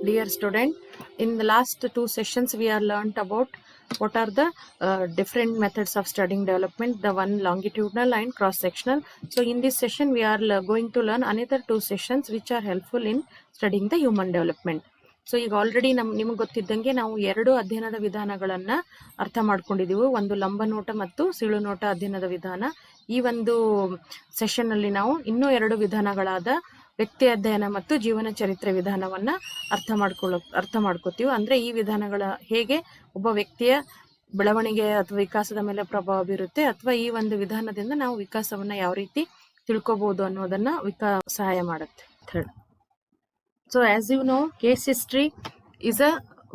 Dear student, in the last two sessions we are learnt about what are the different methods of studying development, the one longitudinal and cross sectional. So in this session we are going to learn another two sessions which are helpful in studying the human development. So ಈಗ already ನಿಮ್ಗೆ ಗೊತ್ತಿದ್ದಂಗೆ ನಾವು ಎರಡು ಅಧ್ಯಯನದ ವಿಧಾನಗಳನ್ನ ಅರ್ಥ ಮಾಡ್ಕೊಂಡಿದೀವಿ. ಒಂದು ಲಂಬ ನೋಟ ಮತ್ತು ಸಿಳು ನೋಟ ಅಧ್ಯಯನದ ವಿಧಾನ. ಈ ಒಂದು ಸೆಷನ್ ಅಲ್ಲಿ ನಾವು ಇನ್ನೂ ಎರಡು ವಿಧಾನಗಳಾದ ವ್ಯಕ್ತಿ ಅಧ್ಯಯನ ಮತ್ತು ಜೀವನ ಚರಿತ್ರೆ ವಿಧಾನವನ್ನ ಅರ್ಥ ಮಾಡ್ಕೋತೀವಿ. ಅಂದ್ರೆ ಈ ವಿಧಾನಗಳ ಹೇಗೆ ಒಬ್ಬ ವ್ಯಕ್ತಿಯ ಬೆಳವಣಿಗೆ ಅಥವಾ ವಿಕಾಸದ ಮೇಲೆ ಪ್ರಭಾವ ಬೀರುತ್ತೆ, ಅಥವಾ ಈ ಒಂದು ವಿಧಾನದಿಂದ ನಾವು ವಿಕಾಸವನ್ನ ಯಾವ ರೀತಿ ತಿಳ್ಕೋಬಹುದು ಅನ್ನೋದನ್ನ ಸಹಾಯ ಮಾಡುತ್ತೆ ಅಂತ ಹೇಳಿ. So as you know, case history is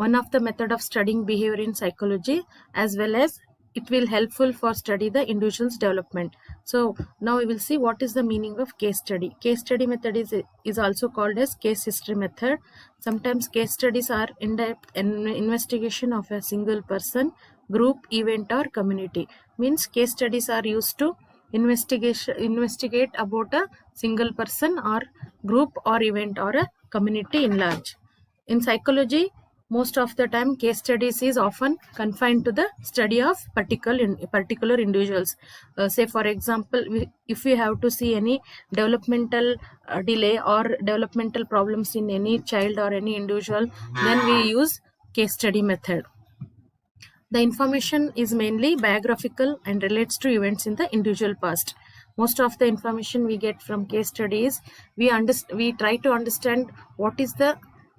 one of the method of studying behavior in psychology, as well as it will helpful for study the individual's development. So now we will see what is the meaning of case study. Case study method is also called as case history method. Sometimes case studies are in-depth investigation of a single person, group, event or community. Means case studies are used to investigate about a single person or group or event or a community in large. In psychology, most of the time case studies is often confined to the study of particular individuals. Say for example, if we have to see any developmental delay or developmental problems in any child or any individual, then we use case study method. The information is mainly biographical and relates to events in the individual past. Most of the information we get from case studies, we try to understand what is the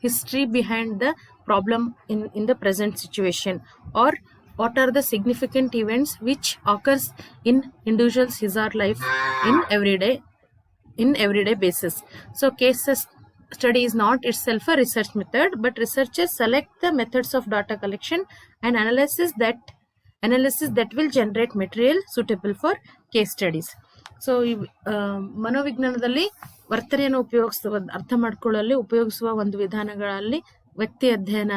history behind the problem in the present situation, or what are the significant events which occurs in individual's his or life in everyday basis. So case study is not itself a research method, but researchers select the methods of data collection and analysis that will generate material suitable for case studies. So ಈ ಮನೋವಿಜ್ಞಾನದಲ್ಲಿ ವರ್ತನೆಯನ್ನು ಅರ್ಥ ಮಾಡ್ಕೊಳ್ಳಲು ಉಪಯೋಗಿಸುವ ಒಂದು ವಿಧಾನಗಳಲ್ಲಿ ವ್ಯಕ್ತಿ ಅಧ್ಯಯನ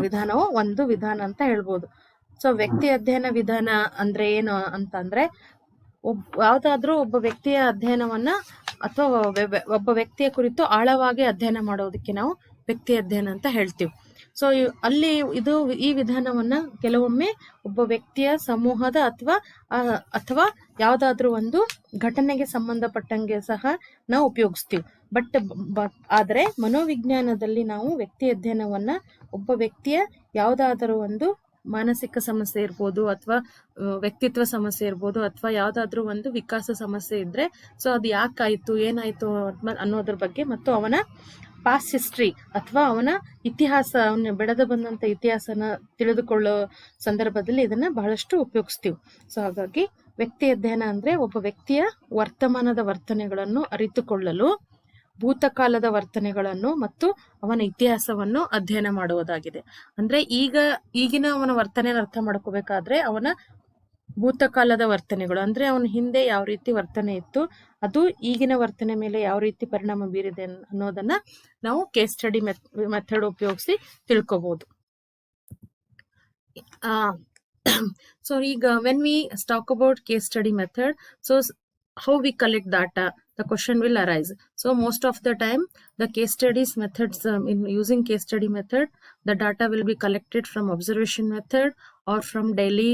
ವಿಧಾನವು ಒಂದು ವಿಧಾನ ಅಂತ ಹೇಳ್ಬೋದು. ಸೊ ವ್ಯಕ್ತಿ ಅಧ್ಯಯನ ವಿಧಾನ ಅಂದ್ರೆ ಏನು ಅಂತಂದ್ರೆ, ಯಾವ್ದಾದ್ರೂ ಒಬ್ಬ ವ್ಯಕ್ತಿಯ ಅಧ್ಯಯನವನ್ನ ಅಥವಾ ಒಬ್ಬ ವ್ಯಕ್ತಿಯ ಕುರಿತು ಆಳವಾಗಿ ಅಧ್ಯಯನ ಮಾಡೋದಕ್ಕೆ ನಾವು ವ್ಯಕ್ತಿ ಅಧ್ಯಯನ ಅಂತ ಹೇಳ್ತೀವಿ. ಸೊ ಅಲ್ಲಿ ಈ ವಿಧಾನವನ್ನ ಕೆಲವೊಮ್ಮೆ ಒಬ್ಬ ವ್ಯಕ್ತಿಯ ಸಮೂಹದ ಅಥವಾ ಯಾವ್ದಾದ್ರೂ ಒಂದು ಘಟನೆಗೆ ಸಂಬಂಧಪಟ್ಟಂಗೆ ಸಹ ನಾವು ಉಪಯೋಗಿಸ್ತೀವಿ. ಆದ್ರೆ ಮನೋವಿಜ್ಞಾನದಲ್ಲಿ ನಾವು ವ್ಯಕ್ತಿ ಅಧ್ಯಯನವನ್ನ ಒಬ್ಬ ವ್ಯಕ್ತಿಯ ಯಾವ್ದಾದರೂ ಒಂದು ಮಾನಸಿಕ ಸಮಸ್ಯೆ ಇರ್ಬೋದು, ಅಥವಾ ವ್ಯಕ್ತಿತ್ವ ಸಮಸ್ಯೆ ಇರ್ಬೋದು, ಅಥವಾ ಯಾವ್ದಾದ್ರು ಒಂದು ವಿಕಾಸ ಸಮಸ್ಯೆ ಇದ್ರೆ ಸೊ ಅದು ಯಾಕಾಯ್ತು, ಏನಾಯ್ತು ಅನ್ನೋದ್ರ ಬಗ್ಗೆ, ಮತ್ತು ಅವನ ಪಾಸ್ಟ್ ಹಿಸ್ಟ್ರಿ ಅಥವಾ ಅವನ ಇತಿಹಾಸ, ಅವನ ಬೆಳೆದು ಬಂದಂತ ಇತಿಹಾಸನ ತಿಳಿದುಕೊಳ್ಳೋ ಸಂದರ್ಭದಲ್ಲಿ ಇದನ್ನ ಬಹಳಷ್ಟು ಉಪಯೋಗಿಸ್ತೀವಿ. ಸೊ ಹಾಗಾಗಿ ವ್ಯಕ್ತಿ ಅಧ್ಯಯನ ಅಂದ್ರೆ ಒಬ್ಬ ವ್ಯಕ್ತಿಯ ವರ್ತಮಾನದ ವರ್ತನೆಗಳನ್ನು ಅರಿತುಕೊಳ್ಳಲು ಭೂತಕಾಲದ ವರ್ತನೆಗಳನ್ನು ಮತ್ತು ಅವನ ಇತಿಹಾಸವನ್ನು ಅಧ್ಯಯನ ಮಾಡುವುದಾಗಿದೆ. ಅಂದ್ರೆ ಈಗಿನ ಅವನ ವರ್ತನೆಯನ್ನು ಅರ್ಥ ಮಾಡ್ಕೋಬೇಕಾದ್ರೆ ಅವನ ಭೂತಕಾಲದ ವರ್ತನೆಗಳು, ಅಂದ್ರೆ ಅವನ ಹಿಂದೆ ಯಾವ ರೀತಿ ವರ್ತನೆ ಇತ್ತು, ಅದು ಈಗಿನ ವರ್ತನೆ ಮೇಲೆ ಯಾವ ರೀತಿ ಪರಿಣಾಮ ಬೀರಿದೆ ಅನ್ನೋದನ್ನ ನಾವು ಕೇಸ್ ಸ್ಟಡಿ ಮೆಥಡ್ ಉಪಯೋಗಿಸಿ ತಿಳ್ಕೋಬಹುದು. ಸೊ ಈಗ when we talk about case study method, so how we collect data, the question will arise. So most of the time the case studies methods, in using case study method, the data will be collected from observation method, or from daily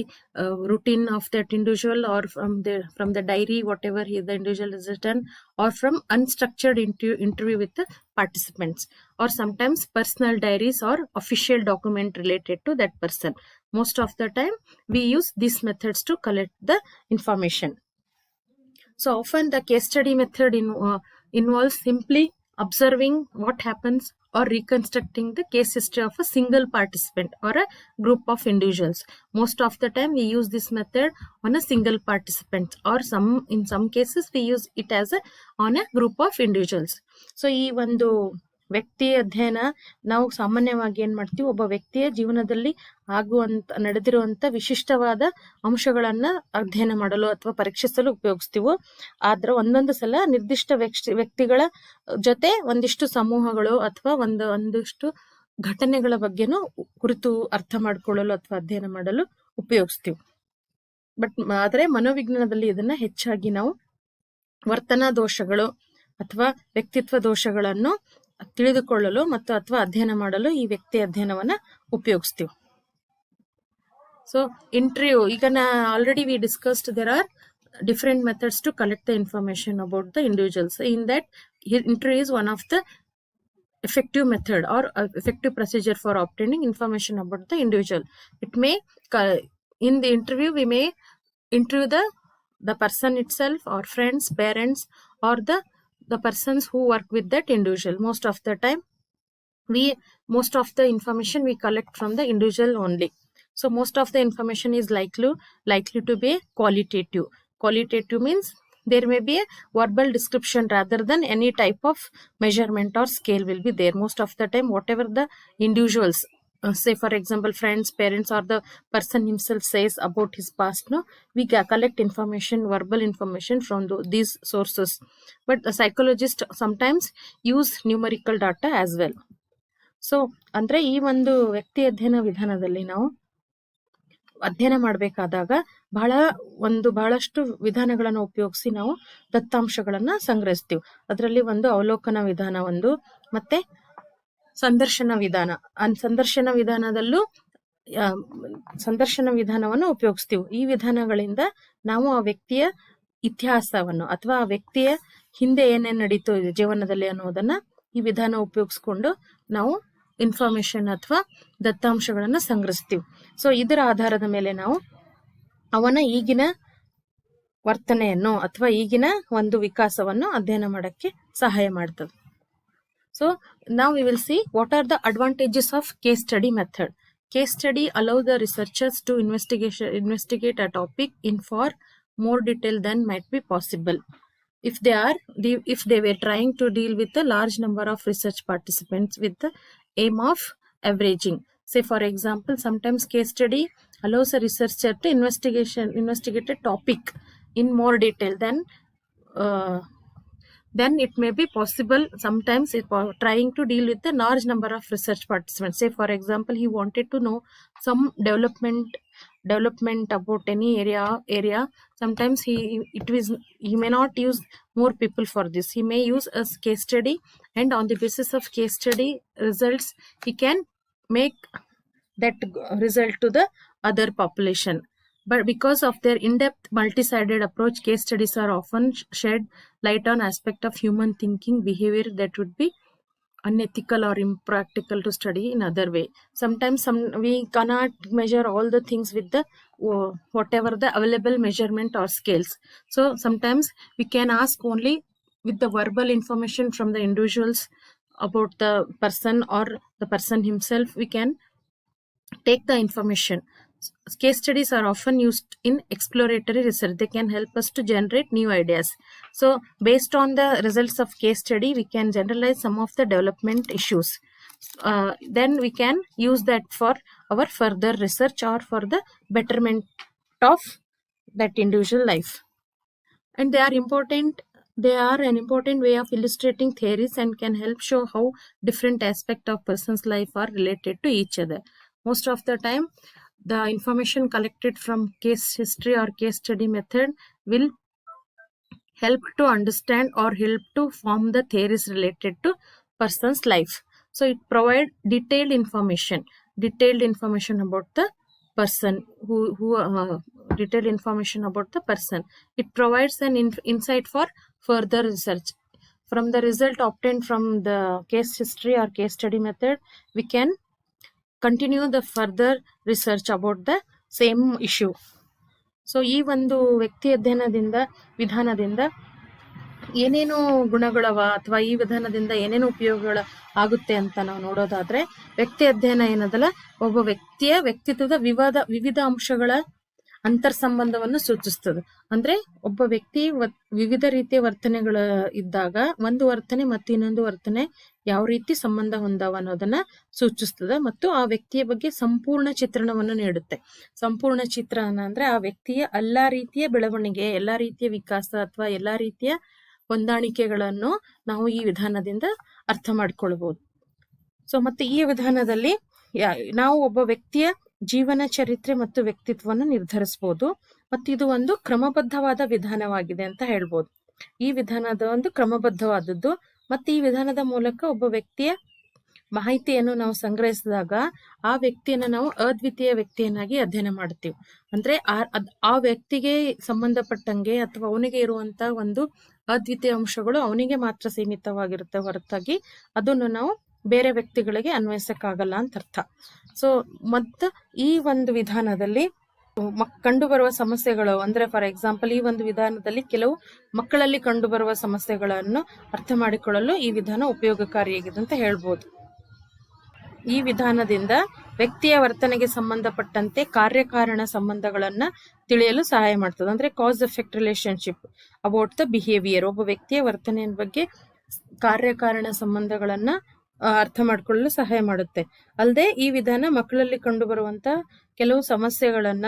routine of that individual, or from the diary whatever the individual has written, or from unstructured interview with the participants, or sometimes personal diaries or official document related to that person. Most of the time we use these methods to collect the information. So often the case study method involves simply observing what happens or reconstructing the case history of a single participant or a group of individuals. Most of the time we use this method on a single participant, or in some cases we use it as on a group of individuals. So ಈ ಒಂದು ವ್ಯಕ್ತಿ ಅಧ್ಯಯನ ನಾವು ಸಾಮಾನ್ಯವಾಗಿ ಏನ್ ಮಾಡ್ತೀವಿ, ಒಬ್ಬ ವ್ಯಕ್ತಿಯ ಜೀವನದಲ್ಲಿ ನಡೆದಿರುವಂತ ವಿಶಿಷ್ಟವಾದ ಅಂಶಗಳನ್ನ ಅಧ್ಯಯನ ಮಾಡಲು ಅಥವಾ ಪರೀಕ್ಷಿಸಲು ಉಪಯೋಗಿಸ್ತೀವಿ. ಆದ್ರೆ ಒಂದೊಂದು ಸಲ ನಿರ್ದಿಷ್ಟ ವ್ಯಕ್ತಿಗಳ ಜೊತೆ ಒಂದಿಷ್ಟು ಸಮೂಹಗಳು ಅಥವಾ ಒಂದಿಷ್ಟು ಘಟನೆಗಳ ಬಗ್ಗೆನೂ ಕುರಿತು ಅರ್ಥ ಮಾಡ್ಕೊಳ್ಳಲು ಅಥವಾ ಅಧ್ಯಯನ ಮಾಡಲು ಉಪಯೋಗಿಸ್ತೀವಿ. ಆದ್ರೆ ಮನೋವಿಜ್ಞಾನದಲ್ಲಿ ಇದನ್ನ ಹೆಚ್ಚಾಗಿ ನಾವು ವರ್ತನಾ ದೋಷಗಳು ಅಥವಾ ವ್ಯಕ್ತಿತ್ವ ದೋಷಗಳನ್ನು ತಿಳಿದುಕೊಳ್ಳಲು ಮತ್ತು ಅಥವಾ ಅಧ್ಯಯನ ಮಾಡಲು ಈ ವ್ಯಕ್ತಿ ಅಧ್ಯಯನವನ್ನ ಉಪಯೋಗಿಸ್ತೀವಿ. ಸೊ ಇಂಟರ್ವ್ಯೂ, ಈಗ already we discussed there are different methods to collect the information about the individuals. In that, interview is one of the effective method or effective procedure for obtaining information about the individual. It may, in the interview, we may interview the person itself, or friends, parents, or the persons who work with that individual. Most of the time, most of the information we collect from the individual only. So most of the information is likely to be qualitative. Qualitative means there may be a verbal description rather than any type of measurement or scale will be there. Most of the time, whatever the individuals, say for example friends, parents, or the person himself says about his past, we collect information, verbal information from these sources. But the psychologists sometimes use numerical data as well. So ಅಂದ್ರೆ ಈ ಒಂದು ವ್ಯಕ್ತಿ ಅಧ್ಯಯನ ವಿಧಾನದಲ್ಲಿ ನಾವು ಅಧ್ಯಯನ ಮಾಡಬೇಕಾದಾಗ ಬಹಳಷ್ಟು ವಿಧಾನಗಳನ್ನು ಉಪಯೋಗಿಸಿ ನಾವು ದತ್ತಾಂಶಗಳನ್ನ ಸಂಗ್ರಹಿಸ್ತೀವಿ. ಅದರಲ್ಲಿ ಒಂದು ಅವಲೋಕನ ವಿಧಾನ, ಮತ್ತೆ ಸಂದರ್ಶನ ವಿಧಾನ. ಸಂದರ್ಶನ ವಿಧಾನದಲ್ಲೂ ಸಂದರ್ಶನ ವಿಧಾನವನ್ನು ಉಪಯೋಗಿಸ್ತೀವಿ. ಈ ವಿಧಾನಗಳಿಂದ ನಾವು ಆ ವ್ಯಕ್ತಿಯ ಇತಿಹಾಸವನ್ನು ಅಥವಾ ಆ ವ್ಯಕ್ತಿಯ ಹಿಂದೆ ಏನೇನು ನಡೀತು ಜೀವನದಲ್ಲಿ ಅನ್ನೋದನ್ನ ಈ ವಿಧಾನ ಉಪಯೋಗಿಸ್ಕೊಂಡು ನಾವು ಇನ್ಫಾರ್ಮೇಶನ್ ಅಥವಾ ದತ್ತಾಂಶಗಳನ್ನ ಸಂಗ್ರಹಿಸ್ತೀವಿ. ಸೊ ಇದರ ಆಧಾರದ ಮೇಲೆ ನಾವು ಅವನ ಈಗಿನ ವರ್ತನೆಯನ್ನು ಅಥವಾ ಈಗಿನ ಒಂದು ವಿಕಾಸವನ್ನು ಅಧ್ಯಯನ ಮಾಡಕ್ಕೆ ಸಹಾಯ ಮಾಡ್ತದೆ. ಸೊ ನಾವು we will see what are the advantages of case study method. Case study allow the researchers to investigate a topic in far more detail than might be possible if they were trying to deal with a large number of research participants with the aim of averaging. Say for example, sometimes case study allows a researcher to investigate a topic in more detail then it may be possible. Sometimes trying to deal with a large number of research participants. Say for example, he wanted to know some development about any area. Sometimes he may not use more people for this. He may use a case study, and on the basis of case study results, he can make that result to the other population. But because of their in-depth multi-sided approach, case studies are often shed light on aspect of human thinking, behavior that would be unethical or impractical to study in other way. Sometimes we cannot measure all the things with the whatever the available measurement or scales. So sometimes we can ask only with the verbal information from the individuals about the person or the person himself. We can take the information. Case studies are often used in exploratory research. They can help us to generate new ideas. So based on the results of case study, we can generalize some of the development issues. Then we can use that for our further research or for the betterment of that individual life. And they are an important way of illustrating theories and can help show how different aspects of person's life are related to each other. Most of the time, the information collected from case history or case study method will help to understand or help to form the theories related to person's life. So it provides detailed information about the person detailed information about the person. It provides an insight for further research. From the result obtained from the case history or case study method, we can continue the further research about the same issue. So ಈ ಒಂದು ವ್ಯಕ್ತಿ ಅಧ್ಯಯನದಿಂದ ವಿಧಾನದಿಂದ ಏನೇನು ಗುಣಗಳವ ಅಥವಾ ಈ ವಿಧಾನದಿಂದ ಏನೇನು ಉಪಯೋಗಗಳ ಆಗುತ್ತೆ ಅಂತ ನಾವು ನೋಡೋದಾದ್ರೆ, ವ್ಯಕ್ತಿ ಅಧ್ಯಯನ ಏನದಲ್ಲ, ಒಬ್ಬ ವ್ಯಕ್ತಿಯ ವ್ಯಕ್ತಿತ್ವದ ವಿವಿಧ ಅಂಶಗಳ ಅಂತರ್ ಸಂಬಂಧವನ್ನು ಸೂಚಿಸ್ತದೆ. ಅಂದ್ರೆ ಒಬ್ಬ ವ್ಯಕ್ತಿ ವಿವಿಧ ರೀತಿಯ ವರ್ತನೆಗಳ ಇದ್ದಾಗ ಒಂದು ವರ್ತನೆ ಮತ್ತು ಇನ್ನೊಂದು ವರ್ತನೆ ಯಾವ ರೀತಿ ಸಂಬಂಧ ಹೊಂದಾವ ಅನ್ನೋದನ್ನ ಸೂಚಿಸ್ತದೆ ಮತ್ತು ಆ ವ್ಯಕ್ತಿಯ ಬಗ್ಗೆ ಸಂಪೂರ್ಣ ಚಿತ್ರಣವನ್ನು ನೀಡುತ್ತೆ. ಸಂಪೂರ್ಣ ಚಿತ್ರಣ ಅಂದ್ರೆ ಆ ವ್ಯಕ್ತಿಯ ಎಲ್ಲಾ ರೀತಿಯ ಬೆಳವಣಿಗೆ, ಎಲ್ಲಾ ರೀತಿಯ ವಿಕಾಸ ಅಥವಾ ಎಲ್ಲಾ ರೀತಿಯ ಹೊಂದಾಣಿಕೆಗಳನ್ನು ನಾವು ಈ ವಿಧಾನದಿಂದ ಅರ್ಥ ಮಾಡ್ಕೊಳ್ಬಹುದು. ಸೊ ಮತ್ತೆ ಈ ವಿಧಾನದಲ್ಲಿ ನಾವು ಒಬ್ಬ ವ್ಯಕ್ತಿಯ ಜೀವನ ಚರಿತ್ರೆ ಮತ್ತು ವ್ಯಕ್ತಿತ್ವವನ್ನು ನಿರ್ಧರಿಸಬಹುದು ಮತ್ತು ಇದು ಒಂದು ಕ್ರಮಬದ್ಧವಾದ ವಿಧಾನವಾಗಿದೆ ಅಂತ ಹೇಳ್ಬೋದು. ಈ ವಿಧಾನದ ಒಂದು ಕ್ರಮಬದ್ಧವಾದದ್ದು. ಮತ್ತೆ ಈ ವಿಧಾನದ ಮೂಲಕ ಒಬ್ಬ ವ್ಯಕ್ತಿಯ ಮಾಹಿತಿಯನ್ನು ನಾವು ಸಂಗ್ರಹಿಸಿದಾಗ ಆ ವ್ಯಕ್ತಿಯನ್ನು ನಾವು ಅದ್ವಿತೀಯ ವ್ಯಕ್ತಿಯನ್ನಾಗಿ ಅಧ್ಯಯನ ಮಾಡ್ತೀವಿ. ಅಂದ್ರೆ ಆ ವ್ಯಕ್ತಿಗೆ ಸಂಬಂಧಪಟ್ಟಂಗೆ ಅಥವಾ ಅವನಿಗೆ ಇರುವಂತ ಒಂದು ಅದ್ವಿತೀಯ ಅಂಶಗಳು ಅವನಿಗೆ ಮಾತ್ರ ಸೀಮಿತವಾಗಿರುತ್ತೆ ಹೊರತಾಗಿ ಅದನ್ನು ನಾವು ಬೇರೆ ವ್ಯಕ್ತಿಗಳಿಗೆ ಅನ್ವಯಿಸಕ್ಕಾಗಲ್ಲ ಅಂತ ಅರ್ಥ. ಸೊ ಮತ್ತು ಈ ಒಂದು ವಿಧಾನದಲ್ಲಿ ಕಂಡುಬರುವ ಸಮಸ್ಯೆಗಳು ಅಂದ್ರೆ ಫಾರ್ ಎಕ್ಸಾಂಪಲ್ ಈ ಒಂದು ವಿಧಾನದಲ್ಲಿ ಕೆಲವು ಮಕ್ಕಳಲ್ಲಿ ಕಂಡುಬರುವ ಸಮಸ್ಯೆಗಳನ್ನು ಅರ್ಥ ಮಾಡಿಕೊಳ್ಳಲು ಈ ವಿಧಾನ ಉಪಯೋಗಕಾರಿಯಾಗಿದೆ ಅಂತ ಹೇಳ್ಬೋದು. ಈ ವಿಧಾನದಿಂದ ವ್ಯಕ್ತಿಯ ವರ್ತನೆಗೆ ಸಂಬಂಧಪಟ್ಟಂತೆ ಕಾರ್ಯಕಾರಣ ಸಂಬಂಧಗಳನ್ನ ತಿಳಿಯಲು ಸಹಾಯ ಮಾಡ್ತದೆ. ಅಂದ್ರೆ cause effect relationship about the behaviour. ಒಬ್ಬ ವ್ಯಕ್ತಿಯ ವರ್ತನೆಯ ಬಗ್ಗೆ ಕಾರ್ಯಕಾರಣ ಸಂಬಂಧಗಳನ್ನ ಅರ್ಥ ಮಾಡ್ಕೊಳ್ಳಲು ಸಹಾಯ ಮಾಡುತ್ತೆ. ಅಲ್ಲದೆ ಈ ವಿಧಾನ ಮಕ್ಕಳಲ್ಲಿ ಕಂಡು ಬರುವಂತ ಕೆಲವು ಸಮಸ್ಯೆಗಳನ್ನ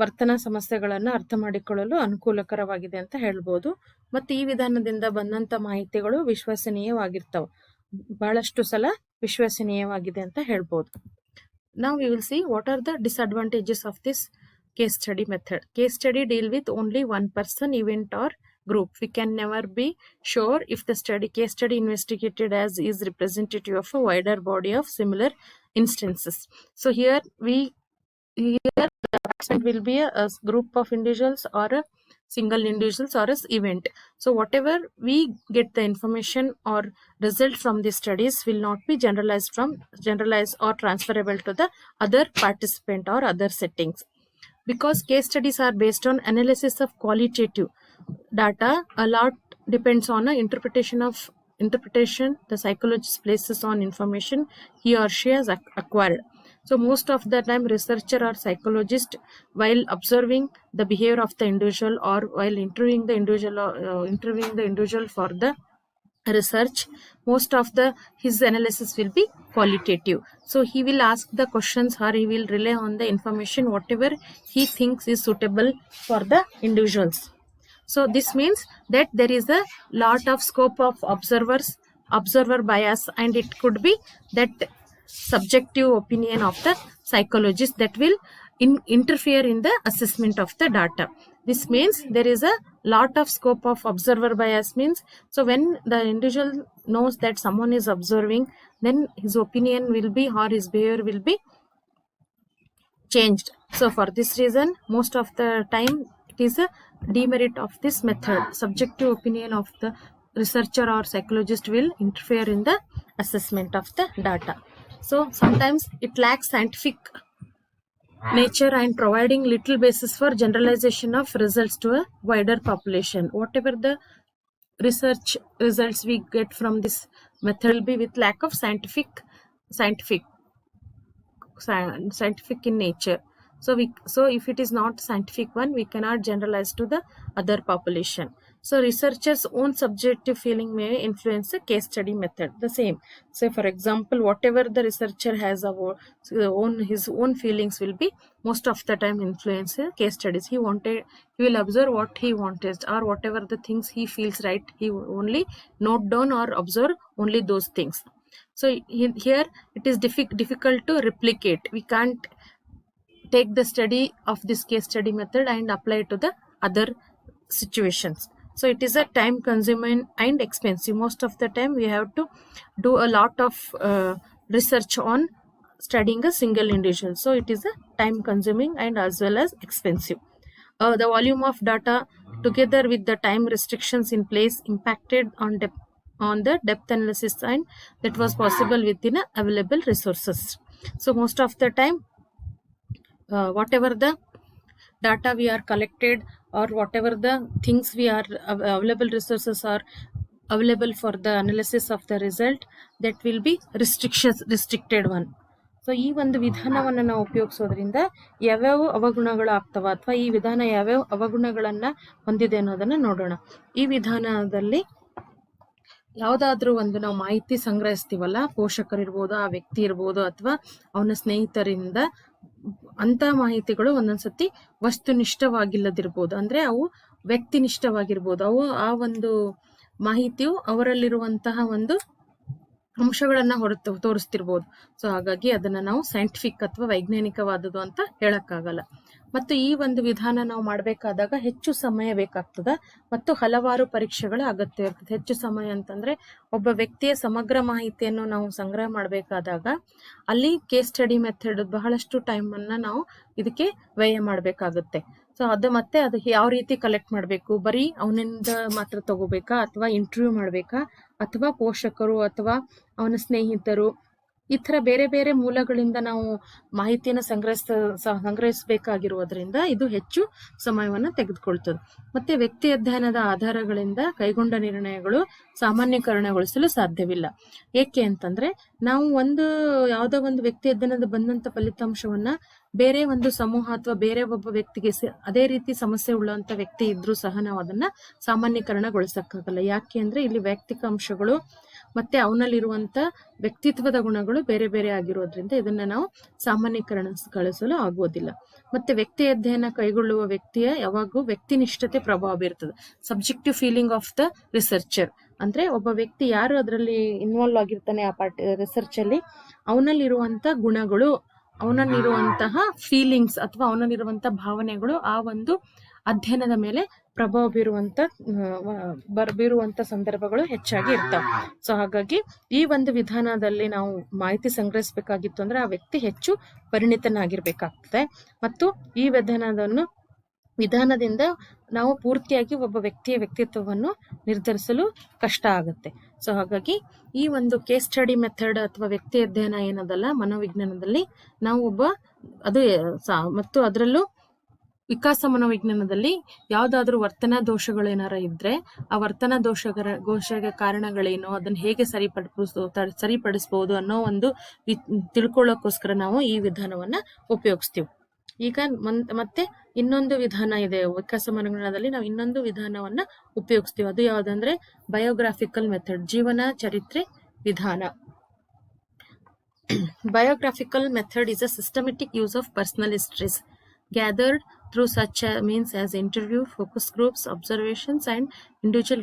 ವರ್ತನಾ ಸಮಸ್ಯೆಗಳನ್ನ ಅರ್ಥ ಮಾಡಿಕೊಳ್ಳಲು ಅನುಕೂಲಕರವಾಗಿದೆ ಅಂತ ಹೇಳ್ಬೋದು. ಮತ್ತೆ ಈ ವಿಧಾನದಿಂದ ಬಂದಂತ ಮಾಹಿತಿಗಳು ವಿಶ್ವಸನೀಯವಾಗಿರ್ತಾವ, ಬಹಳಷ್ಟು ಸಲ ವಿಶ್ವಸನೀಯವಾಗಿದೆ ಅಂತ ಹೇಳ್ಬೋದು. Now we will see what are the disadvantages of this case study method. Case study deal with only one person, event or group. We can never be sure if the case study investigated as is representative of a wider body of similar instances. So here the participant will be a group of individuals or a single individuals or as event. So whatever we get the information or result from the studies will not be generalized or transferable to the other participant or other settings. Because case studies are based on analysis of qualitative data, a lot depends on a interpretation the psychologist places on information he or she has acquired. So most of the time researcher or psychologist, while observing the behavior of the individual or while interviewing the individual for the research, most of his analysis will be qualitative. So he will ask the questions or he will rely on the information whatever he thinks is suitable for the individuals. So this means that there is a lot of scope of observer bias, and it could be that subjective opinion of the psychologist that will interfere in the assessment of the data. This means there is a lot of scope of observer bias means, so when the individual knows that someone is observing, then his opinion will be or his behavior will be changed. So for this reason, most of the time it is a demerit of this method. Subjective opinion of the researcher or psychologist will interfere in the assessment of the data. So sometimes it lacks scientific nature and providing little basis for generalization of results to a wider population. Whatever the research results we get from this method will be with lack of scientific in nature. So if it is not scientific one, we cannot generalize to the other population. So researchers' own subjective feeling may influence the case study method. The same. So for example, whatever the researcher has his own feelings will be most of the time influence case studies. He will observe what he wanted, or whatever the things he feels right, he will only note down or observe only those things. So here it is difficult to replicate. We can't take the study of this case study method and apply it to the other situations. So it is a time consuming and expensive. Most of the time we have to do a lot of research on studying a single individual. So it is a time consuming and as well as expensive. The volume of data together with the time restrictions in place impacted on the depth analysis, and that was possible within available resources. So most of the time whatever the data we are collected or whatever the things we are available resources are available for the analysis of the result, that will be restricted one. So ಈ ಒಂದು ವಿಧಾನವನ್ನು ನಾವು ಉಪಯೋಗಿಸೋದ್ರಿಂದ ಯಾವ್ಯಾವ ಅವಗುಣಗಳು ಆಗ್ತವ ಅಥವಾ ಈ ವಿಧಾನ ಯಾವ್ಯಾವ ಅವಗುಣಗಳನ್ನ ಹೊಂದಿದೆ ಅನ್ನೋದನ್ನ ನೋಡೋಣ. ಈ ವಿಧಾನದಲ್ಲಿ ಯಾವುದಾದ್ರೂ ಒಂದು ನಾವು ಮಾಹಿತಿ ಸಂಗ್ರಹಿಸ್ತೀವಲ್ಲ, ಪೋಷಕರಿರ್ಬೋದು, ಆ ವ್ಯಕ್ತಿ ಇರ್ಬೋದು ಅಥವಾ ಅವನ ಸ್ನೇಹಿತರಿಂದ, ಅಂತ ಮಾಹಿತಿಗಳು ಒಂದೊಂದ್ಸತಿ ವಸ್ತುನಿಷ್ಠವಾಗಿಲ್ಲದಿರ್ಬೋದು. ಅಂದ್ರೆ ಅವು ವ್ಯಕ್ತಿನಿಷ್ಠವಾಗಿರ್ಬೋದು. ಅವು ಆ ಒಂದು ಮಾಹಿತಿಯು ಅವರಲ್ಲಿರುವಂತಹ ಒಂದು ಅಂಶಗಳನ್ನ ತೋರಿಸ್ತಿರ್ಬೋದು. ಸೊ ಹಾಗಾಗಿ ಅದನ್ನ ನಾವು ಸೈಂಟಿಫಿಕ್ ಅಥವಾ ವೈಜ್ಞಾನಿಕವಾದದ್ದು ಅಂತ ಹೇಳಕ್ಕಾಗಲ್ಲ. ಮತ್ತು ಈ ಒಂದು ವಿಧಾನ ನಾವು ಮಾಡಬೇಕಾದಾಗ ಹೆಚ್ಚು ಸಮಯ ಬೇಕಾಗ್ತದೆ ಮತ್ತು ಹಲವಾರು ಪರೀಕ್ಷೆಗಳ ಅಗತ್ಯ ಇರ್ತದೆ. ಹೆಚ್ಚು ಸಮಯ ಅಂತಂದ್ರೆ ಒಬ್ಬ ವ್ಯಕ್ತಿಯ ಸಮಗ್ರ ಮಾಹಿತಿಯನ್ನು ನಾವು ಸಂಗ್ರಹ ಮಾಡಬೇಕಾದಾಗ ಅಲ್ಲಿ ಕೇಸ್ ಸ್ಟಡಿ ಮೆಥಡ್ ಬಹಳಷ್ಟು ಟೈಮ್ ಅನ್ನ ನಾವು ಇದಕ್ಕೆ ವ್ಯಯ ಮಾಡಬೇಕಾಗುತ್ತೆ. ಸೊ ಅದು ಯಾವ ರೀತಿ ಕಲೆಕ್ಟ್ ಮಾಡಬೇಕು, ಬರೀ ಅವನಿಂದ ಮಾತ್ರ ತಗೋಬೇಕಾ ಅಥವಾ ಇಂಟರ್ವ್ಯೂ ಮಾಡಬೇಕಾ ಅಥವಾ ಪೋಷಕರು ಅಥವಾ ಅವನ ಸ್ನೇಹಿತರು ಈ ತರ ಬೇರೆ ಬೇರೆ ಮೂಲಗಳಿಂದ ನಾವು ಮಾಹಿತಿಯನ್ನು ಸಂಗ್ರಹಿಸಬೇಕಾಗಿರುವುದರಿಂದ ಇದು ಹೆಚ್ಚು ಸಮಯವನ್ನು ತೆಗೆದುಕೊಳ್ತದೆ. ಮತ್ತೆ ವ್ಯಕ್ತಿ ಅಧ್ಯಯನದ ಆಧಾರಗಳಿಂದ ಕೈಗೊಂಡ ನಿರ್ಣಯಗಳು ಸಾಮಾನ್ಯೀಕರಣಗೊಳಿಸಲು ಸಾಧ್ಯವಿಲ್ಲ. ಏಕೆ ಅಂತಂದ್ರೆ ನಾವು ಯಾವುದೋ ಒಂದು ವ್ಯಕ್ತಿ ಅಧ್ಯಯನದ ಬಂದಂತ ಫಲಿತಾಂಶವನ್ನ ಬೇರೆ ಒಂದು ಸಮೂಹ ಅಥವಾ ಬೇರೆ ಒಬ್ಬ ವ್ಯಕ್ತಿಗೆ ಅದೇ ರೀತಿ ಸಮಸ್ಯೆ ಉಳ್ಳಂತ ವ್ಯಕ್ತಿ ಇದ್ರೂ ಸಹ ನಾವು ಅದನ್ನ ಸಾಮಾನ್ಯೀಕರಣಗೊಳಿಸಕ್ಕಾಗಲ್ಲ. ಯಾಕೆ ಅಂದ್ರೆ ಇಲ್ಲಿ ವೈಯಕ್ತಿಕ ಅಂಶಗಳು ಮತ್ತೆ ಅವನಲ್ಲಿರುವಂತ ವ್ಯಕ್ತಿತ್ವದ ಗುಣಗಳು ಬೇರೆ ಬೇರೆ ಆಗಿರೋದ್ರಿಂದ ಇದನ್ನ ನಾವು ಸಾಮಾನ್ಯೀಕರಣಗೊಳಿಸಲು ಆಗೋದಿಲ್ಲ. ಮತ್ತೆ ವ್ಯಕ್ತಿ ಅಧ್ಯಯನ ಕೈಗೊಳ್ಳುವ ವ್ಯಕ್ತಿಯ ಯಾವಾಗೂ ವ್ಯಕ್ತಿನಿಷ್ಠತೆ ಪ್ರಭಾವ ಬೀರ್ತದೆ. Subjective feeling of the researcher ಅಂದ್ರೆ ಒಬ್ಬ ವ್ಯಕ್ತಿ ಯಾರು ಅದರಲ್ಲಿ ಇನ್ವಾಲ್ವ್ ಆಗಿರ್ತಾನೆ ಆ ರಿಸರ್ಚ್ ಅಲ್ಲಿ ಅವನಲ್ಲಿರುವಂತ ಗುಣಗಳು, ಅವನಲ್ಲಿರುವಂತಹ ಫೀಲಿಂಗ್ಸ್ ಅಥವಾ ಅವನಲ್ಲಿರುವಂತಹ ಭಾವನೆಗಳು ಆ ಒಂದು ಅಧ್ಯಯನದ ಮೇಲೆ ಪ್ರಭಾವ ಬೀರುವಂತ ಸಂದರ್ಭಗಳು ಹೆಚ್ಚಾಗಿ ಇರ್ತವೆ. ಸೊ ಹಾಗಾಗಿ ಈ ಒಂದು ವಿಧಾನದಲ್ಲಿ ನಾವು ಮಾಹಿತಿ ಸಂಗ್ರಹಿಸಬೇಕಾಗಿತ್ತು ಅಂದ್ರೆ ಆ ವ್ಯಕ್ತಿ ಹೆಚ್ಚು ಪರಿಣಿತನಾಗಿರ್ಬೇಕಾಗ್ತದೆ ಮತ್ತು ಈ ವಿಧಾನದಿಂದ ನಾವು ಪೂರ್ತಿಯಾಗಿ ಒಬ್ಬ ವ್ಯಕ್ತಿಯ ವ್ಯಕ್ತಿತ್ವವನ್ನು ನಿರ್ಧರಿಸಲು ಕಷ್ಟ ಆಗುತ್ತೆ. ಸೊ ಹಾಗಾಗಿ ಈ ಒಂದು ಕೇಸ್ ಸ್ಟಡಿ ಮೆಥಡ್ ಅಥವಾ ವ್ಯಕ್ತಿ ಅಧ್ಯಯನ ಏನದಲ್ಲ ಮನೋವಿಜ್ಞಾನದಲ್ಲಿ ನಾವು ಮತ್ತು ಅದರಲ್ಲೂ ವಿಕಾಸ ಮನೋವಿಜ್ಞಾನದಲ್ಲಿ ಯಾವ್ದಾದ್ರು ವರ್ತನಾ ದೋಷಗಳೇನಾರ ಇದ್ರೆ ಆ ವರ್ತನಾ ದೋಷಗಳ ಕಾರಣಗಳೇನು, ಅದನ್ನ ಹೇಗೆ ಸರಿಪಡಿಸಬಹುದು ಅನ್ನೋ ಒಂದು ತಿಳ್ಕೊಳ್ಳೋಕೋಸ್ಕರ ನಾವು ಈ ವಿಧಾನವನ್ನ ಉಪಯೋಗಿಸ್ತೀವಿ. ಈಗ ಮತ್ತೆ ಇನ್ನೊಂದು ವಿಧಾನ ಇದೆ ವಿಕಾಸ ಮನೋವಿಜ್ಞಾನದಲ್ಲಿ, ನಾವು ಇನ್ನೊಂದು ವಿಧಾನವನ್ನ ಉಪಯೋಗಿಸ್ತೀವಿ. ಅದು ಯಾವ್ದಂದ್ರೆ ಬಯೋಗ್ರಾಫಿಕಲ್ ಮೆಥಡ್, ಜೀವನ ಚರಿತ್ರೆ ವಿಧಾನ. Biographical method is a systematic use of personal histories gathered through such means as interview, focus groups, observations, and individual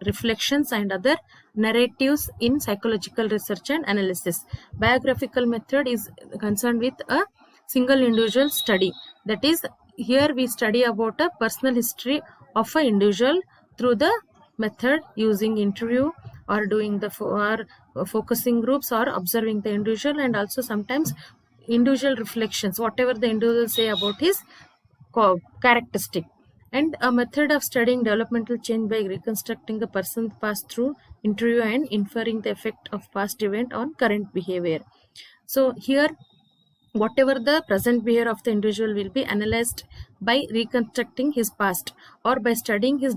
reflections and other narratives in psychological research and analysis. Biographical method is concerned with a single individual study. That is, here we study about a personal history of an individual through the method using interview or doing focusing groups or observing the individual, and also sometimes individual reflections, whatever the individual say about his characteristic. And a method of studying developmental change by reconstructing a person's past through interview and inferring the effect of past event on current behavior. So here whatever the present behavior of the individual will be analyzed by reconstructing his past or by studying his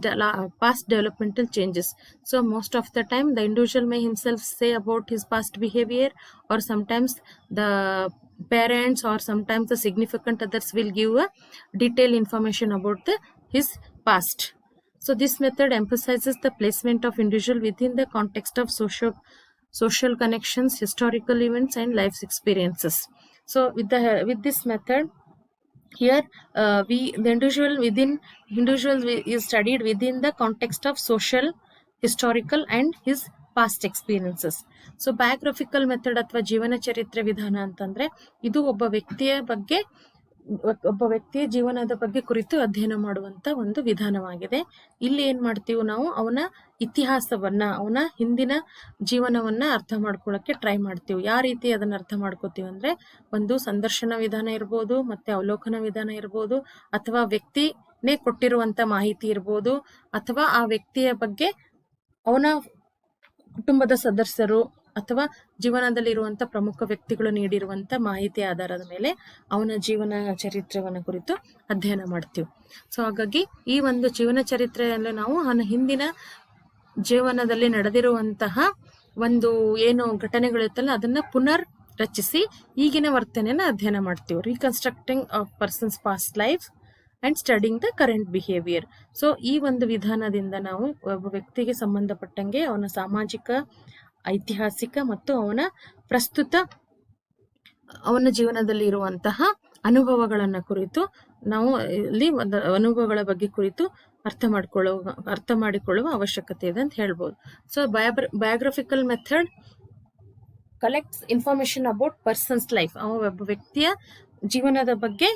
past developmental changes. So most of the time the individual may himself say about his past behavior, or sometimes the parents or sometimes the significant others will give a detailed information about his past. So this method emphasizes the placement of individual within the context of social connections, historical events, and life experiences. So with this method, here the individual is studied within the context of social, historical, and his past experiences. So biographical method ಅಥವಾ ಜೀವನ ಚರಿತ್ರೆ ವಿಧಾನ ಅಂತಂದ್ರೆ ಇದು ಒಬ್ಬ ವ್ಯಕ್ತಿಯ ಜೀವನದ ಬಗ್ಗೆ ಕುರಿತು ಅಧ್ಯಯನ ಮಾಡುವಂತ ಒಂದು ವಿಧಾನವಾಗಿದೆ. ಇಲ್ಲಿ ಏನ್ ಮಾಡ್ತೀವಿ ನಾವು ಅವನ ಇತಿಹಾಸವನ್ನ, ಅವನ ಹಿಂದಿನ ಜೀವನವನ್ನ ಅರ್ಥ ಮಾಡ್ಕೊಳ್ಳಕ್ಕೆ ಟ್ರೈ ಮಾಡ್ತೀವಿ. ಯಾವ ರೀತಿ ಅದನ್ನ ಅರ್ಥ ಮಾಡ್ಕೋತೀವಿ ಅಂದ್ರೆ ಒಂದು ಸಂದರ್ಶನ ವಿಧಾನ ಇರ್ಬೋದು, ಮತ್ತೆ ಅವಲೋಕನ ವಿಧಾನ ಇರ್ಬೋದು, ಅಥವಾ ವ್ಯಕ್ತಿನೇ ಕೊಟ್ಟಿರುವಂತ ಮಾಹಿತಿ ಇರ್ಬೋದು, ಅಥವಾ ಆ ವ್ಯಕ್ತಿಯ ಬಗ್ಗೆ ಅವನ ಕುಟುಂಬದ ಸದಸ್ಯರು ಅಥವಾ ಜೀವನದಲ್ಲಿ ಇರುವಂತ ಪ್ರಮುಖ ವ್ಯಕ್ತಿಗಳು ನೀಡಿರುವಂತ ಮಾಹಿತಿ ಆಧಾರದ ಮೇಲೆ ಅವನ ಜೀವನ ಚರಿತ್ರೆಯನ್ನ ಕುರಿತು ಅಧ್ಯಯನ ಮಾಡ್ತೀವಿ. ಸೊ ಹಾಗಾಗಿ ಈ ಒಂದು ಜೀವನ ಚರಿತ್ರೆಯಲ್ಲಿ ನಾವು ಅವನ ಹಿಂದಿನ ಜೀವನದಲ್ಲಿ ನಡೆದಿರುವಂತಹ ಒಂದು ಏನು ಘಟನೆಗಳಿರುತ್ತಲ್ಲ ಅದನ್ನ ಪುನರ್ ರಚಿಸಿ ಈಗಿನ ವರ್ತನೆಯನ್ನ ಅಧ್ಯಯನ ಮಾಡ್ತೀವಿ. Reconstructing of persons past life and studying the current behaviour. So ಈ ಒಂದು ವಿಧಾನದಿಂದ ನಾವು ಒಬ್ಬ ವ್ಯಕ್ತಿಗೆ ಸಂಬಂಧಪಟ್ಟಂಗೆ ಅವನ ಸಾಮಾಜಿಕ, ಐತಿಹಾಸಿಕ ಮತ್ತು ಅವನ ಜೀವನದಲ್ಲಿ ಇರುವಂತಹ ಅನುಭವಗಳನ್ನ ಕುರಿತು ನಾವು ಇಲ್ಲಿ ಅನುಭವಗಳ ಬಗ್ಗೆ ಕುರಿತು ಅರ್ಥ ಮಾಡಿಕೊಳ್ಳುವ ಅವಶ್ಯಕತೆ ಇದೆ ಅಂತ ಹೇಳ್ಬೋದು. So biographical method collects information about person's life. ಒಬ್ಬ ವ್ಯಕ್ತಿಯ ಜೀವನದ ಬಗ್ಗೆ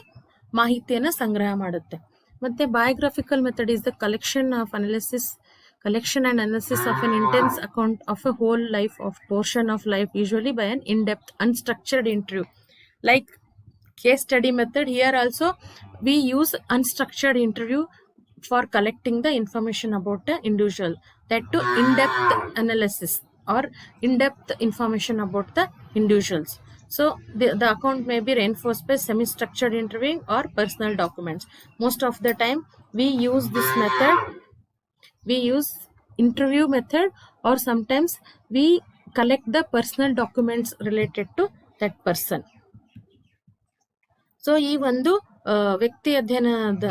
ಮಾಹಿತಿಯನ್ನ ಸಂಗ್ರಹ ಮಾಡುತ್ತೆ. ಮತ್ತೆ biographical method is the collection and analysis of an intense account of a whole life of portion of life, usually by an in-depth unstructured interview. Like case study method, here also we use unstructured interview for collecting the information about the individual, that to in-depth analysis or in-depth information about the individuals. So the account may be reinforced by semi-structured interviewing or personal documents. Most of the time we use this method, we use interview method, or sometimes we collect the personal documents related to that person. So ಈ ಒಂದು ವ್ಯಕ್ತಿ ಅಧ್ಯಯನದ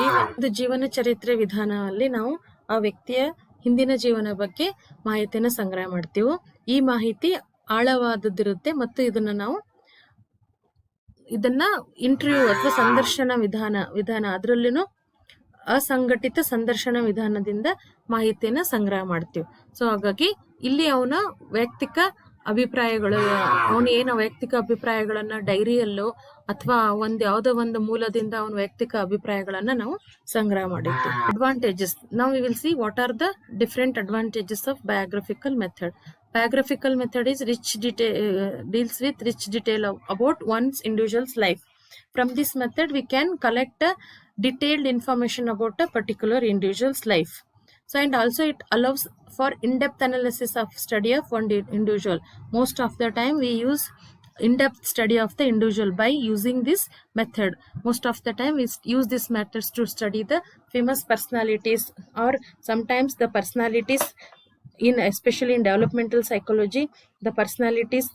ಈ ಒಂದು ಜೀವನ ಚರಿತ್ರೆ ವಿಧಾನದಲ್ಲಿ ನಾವು ಆ ವ್ಯಕ್ತಿಯ ಹಿಂದಿನ ಜೀವನ ಬಗ್ಗೆ ಮಾಹಿತಿಯನ್ನು ಸಂಗ್ರಹ ಮಾಡ್ತೀವಿ. ಈ ಮಾಹಿತಿ ಆಳವಾದದ್ದಿರುತ್ತೆ ಮತ್ತು ಇದನ್ನ ಇಂಟರ್ವ್ಯೂ ಅಥವಾ ಸಂದರ್ಶನ ವಿಧಾನ ಅದರಲ್ಲಿನೂ ಅಸಂಘಟಿತ ಸಂದರ್ಶನ ವಿಧಾನದಿಂದ ಮಾಹಿತಿಯನ್ನ ಸಂಗ್ರಹ ಮಾಡ್ತೀವಿ. ಸೊ ಹಾಗಾಗಿ ಇಲ್ಲಿ ಅವನ ವೈಯಕ್ತಿಕ ಅಭಿಪ್ರಾಯಗಳು, ವೈಯಕ್ತಿಕ ಅಭಿಪ್ರಾಯಗಳನ್ನ ಡೈರಿಯಲ್ಲೋ ಅಥವಾ ಯಾವುದೋ ಒಂದು ಮೂಲದಿಂದ ಅವನ ವೈಯಕ್ತಿಕ ಅಭಿಪ್ರಾಯಗಳನ್ನ ನಾವು ಸಂಗ್ರಹ ಮಾಡಿರ್ತೀವಿ. ಅಡ್ವಾಂಟೇಜಸ್, ನಾವು we will see what are the different advantages of biographical method. Biographical method is deals with rich detail about one's individual's life. From this method, we can collect detailed information about a particular individual's life. So, and also it allows for in-depth analysis of study of one individual. Most of the time, we use in-depth study of the individual by using this method. Most of the time, we use these methods to study the famous personalities, or sometimes the personalities especially in developmental psychology, the personalities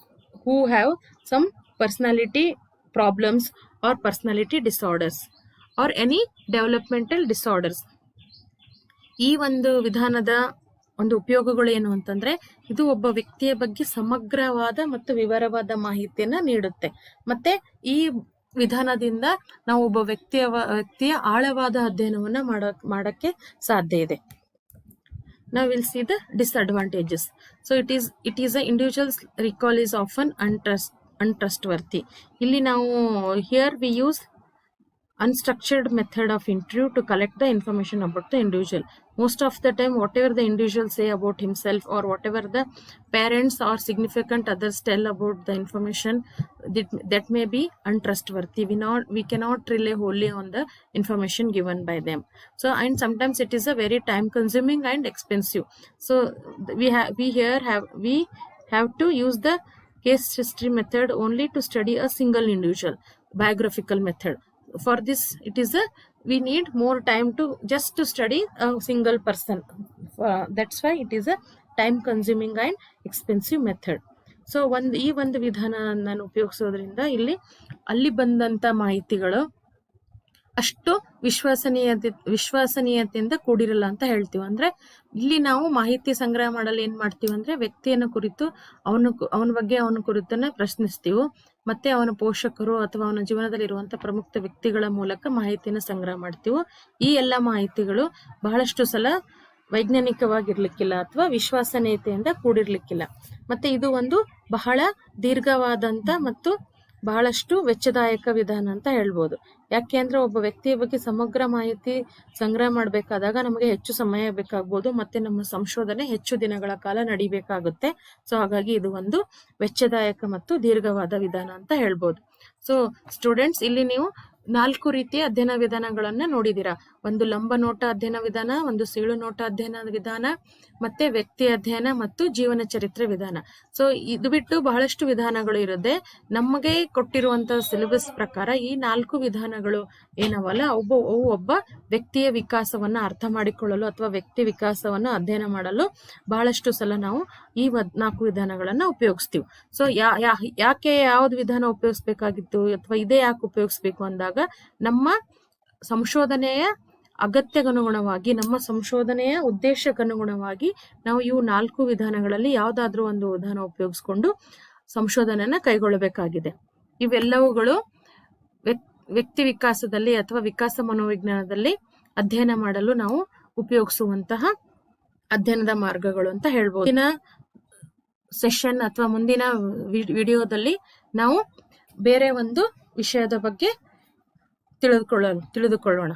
who have some personality problems or personality disorders or any developmental disorders. ಈ ಒಂದು ವಿಧಾನದ ಒಂದು ಉಪಯೋಗಗಳು ಏನು ಅಂತಂದ್ರೆ, ಇದು ಒಬ್ಬ ವ್ಯಕ್ತಿಯ ಬಗ್ಗೆ ಸಮಗ್ರವಾದ ಮತ್ತು ವಿವರವಾದ ಮಾಹಿತಿಯನ್ನ ನೀಡುತ್ತೆ. ಮತ್ತೆ ಈ ವಿಧಾನದಿಂದ ನಾವು ಒಬ್ಬ ವ್ಯಕ್ತಿಯ ಆಳವಾದ ಅಧ್ಯಯನವನ್ನ ಮಾಡಕ್ಕೆ ಸಾಧ್ಯ ಇದೆ. Now we'll see the disadvantages. So it is a individual's recall is often untrustworthy. Illi now here we use unstructured method of interview to collect the information about the individual. Most of the time, whatever the individual say about himself or whatever the parents or significant others tell about the information, that may be untrustworthy. We cannot rely wholly on the information given by them. So, and sometimes it is a very time consuming and expensive. So we have to use the case history method only to study a single individual. Biographical method, for this we need more time to study a single person. That's why it is a time consuming and expensive method. So ಈ ಒಂದು ವಿಧಾನ ನಾನು ಉಪಯೋಗಿಸೋದ್ರಿಂದ ಅಲ್ಲಿ ಬಂದಂತ ಮಾಹಿತಿಗಳು ಅಷ್ಟು ವಿಶ್ವಸನೀಯತೆಯಿಂದ ಕೂಡಿರಲ್ಲ ಅಂತ ಹೇಳ್ತೀವಿ. ಅಂದ್ರೆ ಇಲ್ಲಿ ನಾವು ಮಾಹಿತಿ ಸಂಗ್ರಹ ಮಾಡಲು ಏನ್ ಮಾಡ್ತೀವಿ ಅಂದ್ರೆ, ವ್ಯಕ್ತಿಯನ್ನ ಕುರಿತು ಅವನ ಬಗ್ಗೆ ಅವನ ಕುರಿತನ್ನ ಪ್ರಶ್ನಿಸ್ತೀವಿ. ಮತ್ತೆ ಅವನ ಪೋಷಕರು ಅಥವಾ ಅವನ ಜೀವನದಲ್ಲಿ ಇರುವಂತಹ ಪ್ರಮುಖ ವ್ಯಕ್ತಿಗಳ ಮೂಲಕ ಮಾಹಿತಿಯನ್ನು ಸಂಗ್ರಹ ಮಾಡ್ತೀವಿ. ಈ ಎಲ್ಲ ಮಾಹಿತಿಗಳು ಬಹಳಷ್ಟು ಸಲ ವೈಜ್ಞಾನಿಕವಾಗಿರ್ಲಿಕ್ಕಿಲ್ಲ ಅಥವಾ ವಿಶ್ವಸನೀಯತೆಯಿಂದ ಕೂಡಿರ್ಲಿಕ್ಕಿಲ್ಲ. ಮತ್ತೆ ಇದು ಒಂದು ಬಹಳ ದೀರ್ಘವಾದಂತ ಮತ್ತು ಬಹಳಷ್ಟು ವೆಚ್ಚದಾಯಕ ವಿಧಾನ ಅಂತ ಹೇಳ್ಬೋದು. ಯಾಕೆ ಅಂದ್ರೆ ಒಬ್ಬ ವ್ಯಕ್ತಿಯ ಬಗ್ಗೆ ಸಮಗ್ರ ಮಾಹಿತಿ ಸಂಗ್ರಹ ಮಾಡಬೇಕಾದಾಗ ನಮಗೆ ಹೆಚ್ಚು ಸಮಯ ಬೇಕಾಗ್ಬೋದು, ಮತ್ತೆ ನಮ್ಮ ಸಂಶೋಧನೆ ಹೆಚ್ಚು ದಿನಗಳ ಕಾಲ ನಡಿಬೇಕಾಗುತ್ತೆ. ಸೊ ಹಾಗಾಗಿ ಇದು ಒಂದು ವೆಚ್ಚದಾಯಕ ಮತ್ತು ದೀರ್ಘವಾದ ವಿಧಾನ ಅಂತ ಹೇಳ್ಬೋದು. ಸೊ ಸ್ಟೂಡೆಂಟ್ಸ್, ಇಲ್ಲಿ ನೀವು 4 ರೀತಿಯ ಅಧ್ಯಯನ ವಿಧಾನಗಳನ್ನ ನೋಡಿದೀರಾ. ಒಂದು ಲಂಬ ನೋಟ ಅಧ್ಯಯನ ವಿಧಾನ, ಒಂದು ಸೀಳು ನೋಟ ಅಧ್ಯಯನ ವಿಧಾನ, ಮತ್ತೆ ವ್ಯಕ್ತಿ ಅಧ್ಯಯನ ಮತ್ತು ಜೀವನ ಚರಿತ್ರೆ ವಿಧಾನ. ಸೊ ಇದು ಬಿಟ್ಟು ಬಹಳಷ್ಟು ವಿಧಾನಗಳು ಇರುತ್ತೆ. ನಮಗೆ ಕೊಟ್ಟಿರುವಂತಹ ಸಿಲೆಬಸ್ ಪ್ರಕಾರ ಈ 4 ವಿಧಾನಗಳು ಏನವಲ್ಲ, ಒಬ್ಬ ವ್ಯಕ್ತಿಯ ವಿಕಾಸವನ್ನ ಅರ್ಥ ಮಾಡಿಕೊಳ್ಳಲು ಅಥವಾ ವ್ಯಕ್ತಿ ವಿಕಾಸವನ್ನ ಅಧ್ಯಯನ ಮಾಡಲು ಬಹಳಷ್ಟು ಸಲ ನಾವು ಈ 4 ವಿಧಾನಗಳನ್ನ ಉಪಯೋಗಿಸ್ತೀವಿ. ಸೊ ಯಾಕೆ ಯಾವ್ದು ವಿಧಾನ ಉಪಯೋಗಿಸ್ಬೇಕಾಗಿತ್ತು ಅಥವಾ ಇದೇ ಯಾಕೆ ಉಪಯೋಗಿಸ್ಬೇಕು ಅಂದಾಗ, ನಮ್ಮ ಸಂಶೋಧನೆಯ ಅಗತ್ಯಗನುಗುಣವಾಗಿ, ನಮ್ಮ ಸಂಶೋಧನೆಯ ಉದ್ದೇಶಕ್ಕನುಗುಣವಾಗಿ ನಾವು ಇವು 4 ವಿಧಾನಗಳಲ್ಲಿ ಯಾವ್ದಾದ್ರೂ ಒಂದು ವಿಧಾನ ಉಪಯೋಗಿಸ್ಕೊಂಡು ಸಂಶೋಧನೆಯನ್ನ ಕೈಗೊಳ್ಳಬೇಕಾಗಿದೆ. ಇವೆಲ್ಲವುಗಳು ವ್ಯಕ್ತಿ ವಿಕಾಸದಲ್ಲಿ ಅಥವಾ ವಿಕಾಸ ಮನೋವಿಜ್ಞಾನದಲ್ಲಿ ಅಧ್ಯಯನ ಮಾಡಲು ನಾವು ಉಪಯೋಗಿಸುವಂತಹ ಅಧ್ಯಯನದ ಮಾರ್ಗಗಳು ಅಂತ ಹೇಳ್ಬೋದು. ಮುಂದಿನ ಸೆಷನ್ ಅಥವಾ ಮುಂದಿನ ವಿಡಿಯೋದಲ್ಲಿ ನಾವು ಬೇರೆ ಒಂದು ವಿಷಯದ ಬಗ್ಗೆ ತಿಳಿದುಕೊಳ್ಳೋಣ.